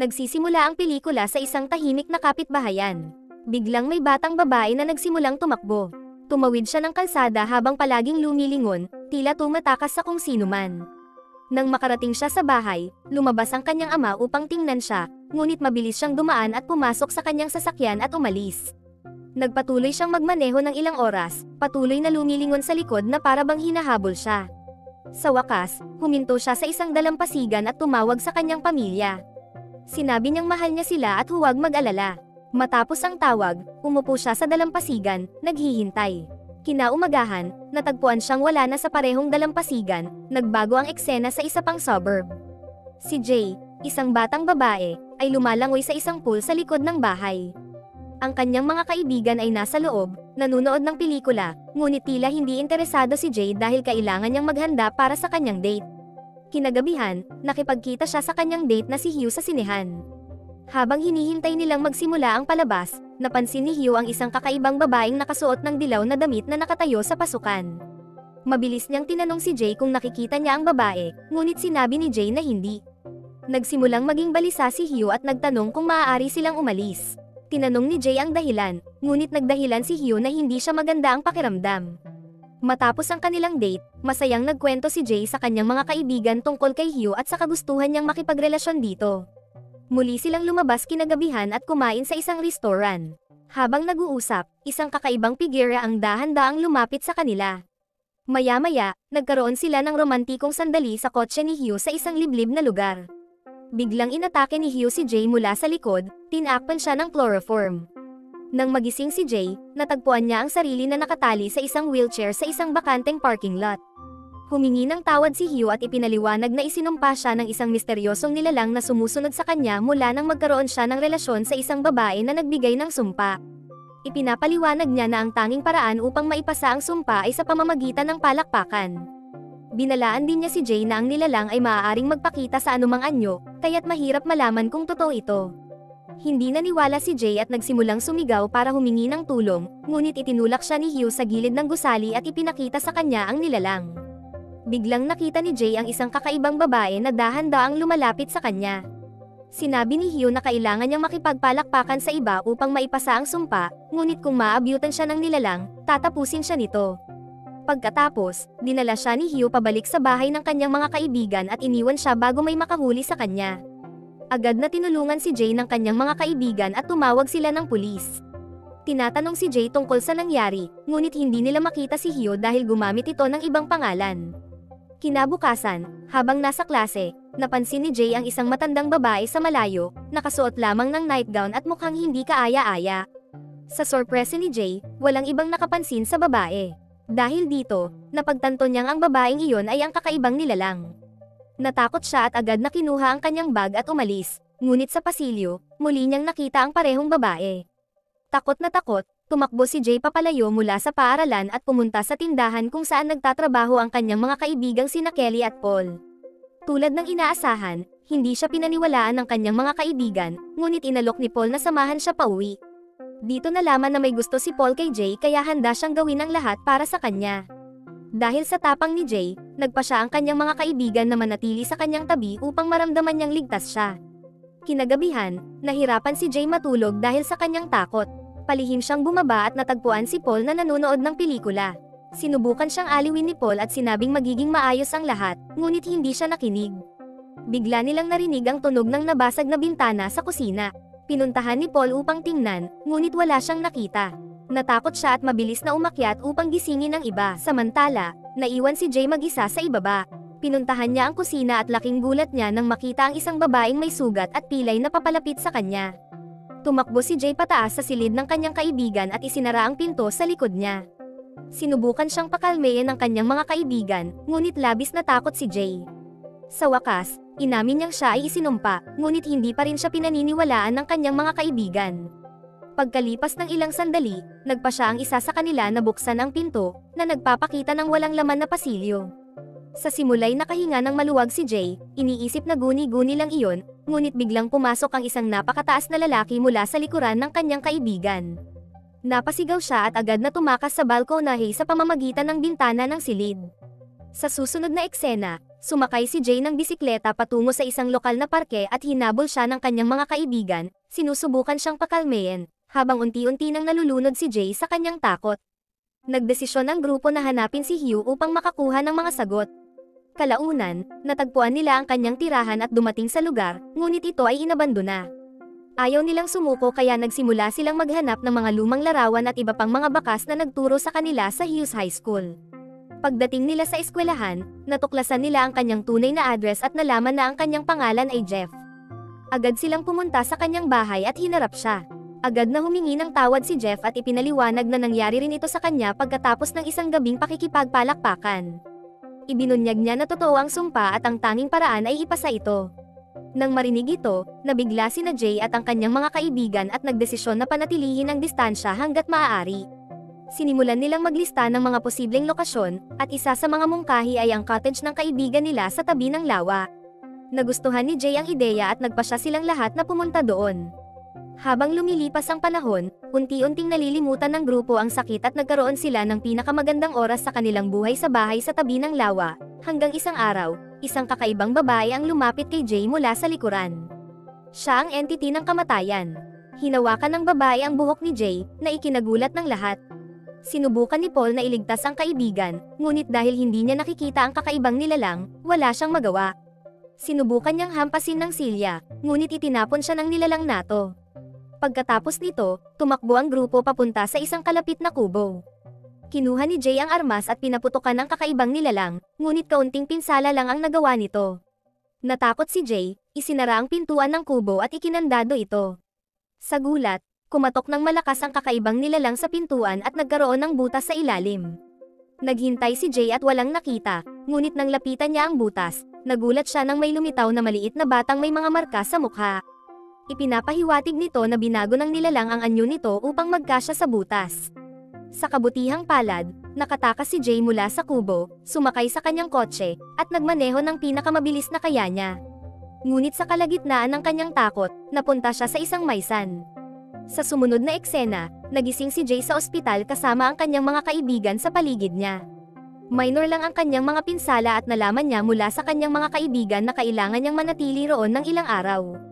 Nagsisimula ang pelikula sa isang tahimik na kapitbahayan. Biglang may batang babae na nagsimulang tumakbo. Tumawid siya ng kalsada habang palaging lumilingon, tila tumatakas sa kung sino man. Nang makarating siya sa bahay, lumabas ang kanyang ama upang tingnan siya, ngunit mabilis siyang dumaan at pumasok sa kanyang sasakyan at umalis. Nagpatuloy siyang magmaneho ng ilang oras, patuloy na lumilingon sa likod na para bang hinahabol siya. Sa wakas, huminto siya sa isang dalampasigan at tumawag sa kanyang pamilya. Sinabi niyang mahal niya sila at huwag mag-alala. Matapos ang tawag, umupo siya sa dalampasigan, naghihintay. Kinaumagahan, natagpuan siyang wala na sa parehong dalampasigan, nagbago ang eksena sa isa pang suburb. Si Jay, isang batang babae, ay lumalangoy sa isang pool sa likod ng bahay. Ang kanyang mga kaibigan ay nasa loob, nanunood ng pelikula, ngunit tila hindi interesado si Jay dahil kailangan niyang maghanda para sa kanyang date. Kinagabihan, nakipagkita siya sa kanyang date na si Hugh sa sinehan. Habang hinihintay nilang magsimula ang palabas, napansin ni Hugh ang isang kakaibang babaeng nakasuot ng dilaw na damit na nakatayo sa pasukan. Mabilis niyang tinanong si Jay kung nakikita niya ang babae, ngunit sinabi ni Jay na hindi. Nagsimulang maging balisa si Hugh at nagtanong kung maaari silang umalis. Tinanong ni Jay ang dahilan, ngunit nagdahilan si Hugh na hindi siya maganda ang pakiramdam. Matapos ang kanilang date, masayang nagkwento si Jay sa kanyang mga kaibigan tungkol kay Hugh at sa kagustuhan niyang makipagrelasyon dito. Muli silang lumabas kinagabihan at kumain sa isang restoran. Habang nag-uusap, isang kakaibang figura ang dahan-daang lumapit sa kanila. Maya-maya, nagkaroon sila ng romantikong sandali sa kotse ni Hugh sa isang liblib na lugar. Biglang inatake ni Hugh si Jay mula sa likod, tinakpan siya ng chloroform. Nang magising si Jay, natagpuan niya ang sarili na nakatali sa isang wheelchair sa isang bakanteng parking lot. Humingi ng tawad si Hugh at ipinaliwanag na isinumpa siya ng isang misteryosong nilalang na sumusunod sa kanya mula nang magkaroon siya ng relasyon sa isang babae na nagbigay ng sumpa. Ipinapaliwanag niya na ang tanging paraan upang maipasa ang sumpa ay sa pamamagitan ng palakpakan. Binalaan din niya si Jay na ang nilalang ay maaaring magpakita sa anumang anyo, kaya't mahirap malaman kung totoo ito. Hindi naniwala si Jay at nagsimulang sumigaw para humingi ng tulong, ngunit itinulak siya ni Hugh sa gilid ng gusali at ipinakita sa kanya ang nilalang. Biglang nakita ni Jay ang isang kakaibang babae na dahan-daang lumalapit sa kanya. Sinabi ni Hugh na kailangan niyang makipagpalakpakan sa iba upang maipasa ang sumpa, ngunit kung maabyutan siya ng nilalang, tatapusin siya nito. Pagkatapos, dinala siya ni Hugh pabalik sa bahay ng kanyang mga kaibigan at iniwan siya bago may makahuli sa kanya. Agad na tinulungan si Jay ng kanyang mga kaibigan at tumawag sila ng pulis. Tinatanong si Jay tungkol sa nangyari, ngunit hindi nila makita si Hugh dahil gumamit ito ng ibang pangalan. Kinabukasan, habang nasa klase, napansin ni Jay ang isang matandang babae sa malayo, nakasuot lamang ng nightgown at mukhang hindi kaaya-aya. Sa sorpresa ni Jay, walang ibang nakapansin sa babae. Dahil dito, napagtanto niyang ang babaeng iyon ay ang kakaibang nilalang. Natakot siya at agad na kinuha ang kanyang bag at umalis, ngunit sa pasilyo, muli niyang nakita ang parehong babae. Takot na takot, tumakbo si Jay papalayo mula sa paaralan at pumunta sa tindahan kung saan nagtatrabaho ang kanyang mga kaibigang sina Kelly at Paul. Tulad ng inaasahan, hindi siya pinaniwalaan ng kanyang mga kaibigan, ngunit inalok ni Paul na samahan siya pauwi. Dito nalaman na may gusto si Paul kay Jay kaya handa siyang gawin ang lahat para sa kanya. Dahil sa tapang ni Jay, nagpa siya ang kanyang mga kaibigan na manatili sa kanyang tabi upang maramdaman niyang ligtas siya. Kinagabihan, nahirapan si Jay matulog dahil sa kanyang takot. Palihim siyang bumaba at natagpuan si Paul na nanonood ng pelikula. Sinubukan siyang aliwin ni Paul at sinabing magiging maayos ang lahat, ngunit hindi siya nakinig. Bigla nilang narinig ang tunog ng nabasag na bintana sa kusina. Pinuntahan ni Paul upang tingnan, ngunit wala siyang nakita. Natakot siya at mabilis na umakyat upang gisingin ang iba. Samantala, naiwan si Jay mag-isa sa ibaba. Pinuntahan niya ang kusina at laking gulat niya nang makita ang isang babaeng may sugat at pilay na papalapit sa kanya. Tumakbo si Jay pataas sa silid ng kanyang kaibigan at isinara ang pinto sa likod niya. Sinubukan siyang pakalmeyan ng kanyang mga kaibigan, ngunit labis na takot si Jay. Sa wakas, inamin niyang siya ay isinumpa, ngunit hindi pa rin siya pinaniniwalaan ng kanyang mga kaibigan. Pagkalipas ng ilang sandali, nagpa siya ang isa sa kanila na buksan ang pinto, na nagpapakita ng walang laman na pasilyo. Sa simula'y nakahinga ng maluwag si Jay, iniisip na guni-guni lang iyon, ngunit biglang pumasok ang isang napakataas na lalaki mula sa likuran ng kanyang kaibigan. Napasigaw siya at agad na tumakas sa balkonahe sa pamamagitan ng bintana ng silid. Sa susunod na eksena, Sumakay si Jay ng bisikleta patungo sa isang lokal na parke at hinabol siya ng kanyang mga kaibigan, sinusubukan siyang pakalmayin, habang unti-unti nang nalulunod si Jay sa kanyang takot. Nagdesisyon ang grupo na hanapin si Hugh upang makakuha ng mga sagot. Kalaunan, natagpuan nila ang kanyang tirahan at dumating sa lugar, ngunit ito ay inabandona. Ayaw nilang sumuko kaya nagsimula silang maghanap ng mga lumang larawan at iba pang mga bakas na nagturo sa kanila sa Hughes High School. Pagdating nila sa eskwelahan, natuklasan nila ang kanyang tunay na address at nalaman na ang kanyang pangalan ay Jeff. Agad silang pumunta sa kanyang bahay at hinarap siya. Agad na humingi ng tawad si Jeff at ipinaliwanag na nangyari rin ito sa kanya pagkatapos ng isang gabing pakikipagpalakpakan. Ibinunyag niya na totoo ang sumpa at ang tanging paraan ay ipasa ito. Nang marinig ito, nabigla sina Jay at ang kanyang mga kaibigan at nagdesisyon na panatilihin ang distansya hanggat maaari. Sinimulan nilang maglista ng mga posibleng lokasyon, at isa sa mga mungkahi ay ang cottage ng kaibigan nila sa tabi ng lawa. Nagustuhan ni Jay ang ideya at nagpasya silang lahat na pumunta doon. Habang lumilipas ang panahon, unti-unting nalilimutan ng grupo ang sakit at nagkaroon sila ng pinakamagandang oras sa kanilang buhay sa bahay sa tabi ng lawa, hanggang isang araw, isang kakaibang babae ang lumapit kay Jay mula sa likuran. Siya ang entity ng kamatayan. Hinawakan ng babae ang buhok ni Jay, na ikinagulat ng lahat. Sinubukan ni Paul na iligtas ang kaibigan, ngunit dahil hindi niya nakikita ang kakaibang nilalang, wala siyang magawa. Sinubukan niyang hampasin ng Celia, ngunit itinapon siya ng nilalang nato. Pagkatapos nito, tumakbo ang grupo papunta sa isang kalapit na kubo. Kinuha ni Jay ang armas at pinaputukan ang kakaibang nilalang, ngunit kaunting pinsala lang ang nagawa nito. Natakot si Jay, isinara ang pintuan ng kubo at ikinandado ito. Sa gulat, kumatok ng malakas ang kakaibang nilalang sa pintuan at nagkaroon ng butas sa ilalim. Naghintay si Jay at walang nakita, ngunit nang lapitan niya ang butas, nagulat siya nang may lumitaw na maliit na batang may mga marka sa mukha. Ipinapahiwatig nito na binago ng nilalang ang anyo nito upang magkasya sa butas. Sa kabutihang palad, nakatakas si Jay mula sa kubo, sumakay sa kanyang kotse, at nagmaneho ng pinakamabilis na kaya niya. Ngunit sa kalagitnaan ng kanyang takot, napunta siya sa isang maysan. Sa sumunod na eksena, nagising si Jay sa ospital kasama ang kanyang mga kaibigan sa paligid niya. Minor lang ang kanyang mga pinsala at nalaman niya mula sa kanyang mga kaibigan na kailangan niyang manatili roon ng ilang araw.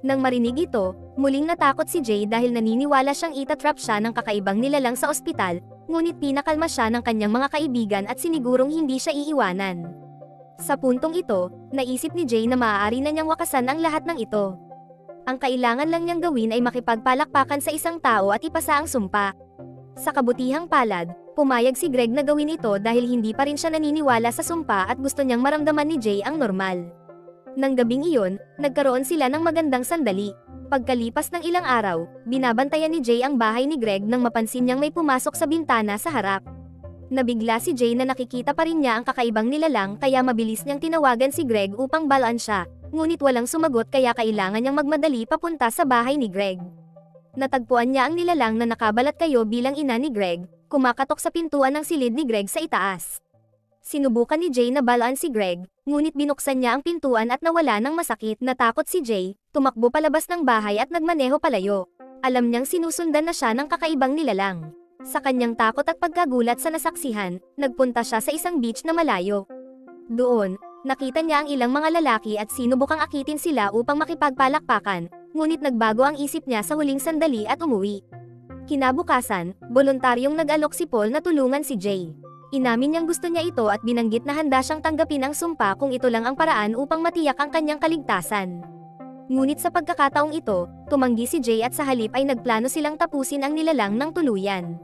Nang marinig ito, muling natakot si Jay dahil naniniwala siyang itatrap siya ng kakaibang nilalang sa ospital, ngunit pinakalma siya ng kanyang mga kaibigan at sinigurong hindi siya iiwanan. Sa puntong ito, naisip ni Jay na maaari na niyang wakasan ang lahat ng ito. Ang kailangan lang niyang gawin ay makipagpalakpakan sa isang tao at ipasa ang sumpa. Sa kabutihang palad, pumayag si Greg na gawin ito dahil hindi pa rin siya naniniwala sa sumpa at gusto niyang maramdaman ni Jay ang normal. Nang gabing iyon, nagkaroon sila ng magandang sandali. Pagkalipas ng ilang araw, binabantayan ni Jay ang bahay ni Greg nang mapansin niyang may pumasok sa bintana sa harap. Nabigla si Jay na nakikita pa rin niya ang kakaibang nilalang kaya mabilis niyang tinawagan si Greg upang balaan siya. Ngunit walang sumagot kaya kailangan niyang magmadali papunta sa bahay ni Greg. Natagpuan niya ang nilalang na nakabalat kayo bilang ina ni Greg, kumakatok sa pintuan ng silid ni Greg sa itaas. Sinubukan ni Jay na balaan si Greg, ngunit binuksan niya ang pintuan at nawala ng masakit. Natakot si Jay, tumakbo palabas ng bahay at nagmaneho palayo. Alam niyang sinusundan na siya ng kakaibang nilalang. Sa kanyang takot at pagkagulat sa nasaksihan, nagpunta siya sa isang beach na malayo. Doon, nakita niya ang ilang mga lalaki at sinubukang akitin sila upang makipagpalakpakan, ngunit nagbago ang isip niya sa huling sandali at umuwi. Kinabukasan, voluntaryong nag-alok si Paul na tulungan si Jay. Inamin niyang gusto niya ito at binanggit na handa siyang tanggapin ang sumpa kung ito lang ang paraan upang matiyak ang kanyang kaligtasan. Ngunit sa pagkakataong ito, tumanggi si Jay at sa halip ay nagplano silang tapusin ang nilalang ng tuluyan.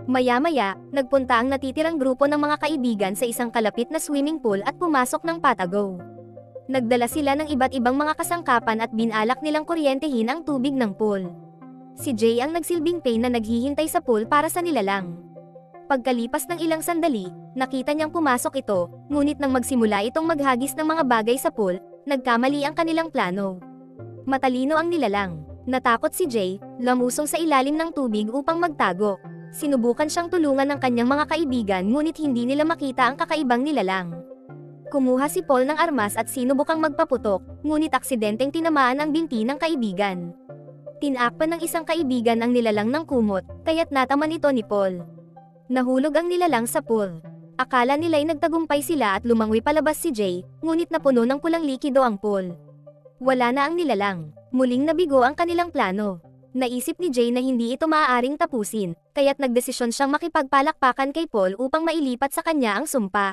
Maya-maya, nagpunta ang natitirang grupo ng mga kaibigan sa isang kalapit na swimming pool at pumasok ng patago. Nagdala sila ng iba't ibang mga kasangkapan at binalak nilang kuryentehin ang tubig ng pool. Si Jay ang nagsilbing pain na naghihintay sa pool para sa nilalang. Pagkalipas ng ilang sandali, nakita niyang pumasok ito, ngunit nang magsimula itong maghagis ng mga bagay sa pool, nagkamali ang kanilang plano. Matalino ang nilalang. Natakot si Jay, lumusong sa ilalim ng tubig upang magtago. Sinubukan siyang tulungan ng kanyang mga kaibigan ngunit hindi nila makita ang kakaibang nilalang. Kumuha si Paul ng armas at sinubukang magpaputok, ngunit aksidenteng tinamaan ang binti ng kaibigan. Tinakpan ng isang kaibigan ang nilalang ng kumot, kaya't nataman ito ni Paul. Nahulog ang nilalang sa pool. Akala nila'y nagtagumpay sila at lumangoy palabas si Jay, ngunit napuno ng pulang likido ang pool. Wala na ang nilalang. Muling nabigo ang kanilang plano. Naisip ni Jay na hindi ito maaaring tapusin, kaya't nagdesisyon siyang makipagpalakpakan kay Paul upang mailipat sa kanya ang sumpa.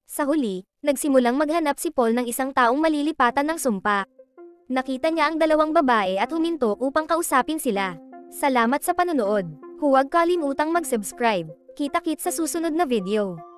Sa huli, nagsimulang maghanap si Paul ng isang taong malilipatan ng sumpa. Nakita niya ang dalawang babae at huminto upang kausapin sila. Salamat sa panonood. Huwag kalimutang mag-subscribe. Kita-kits sa susunod na video.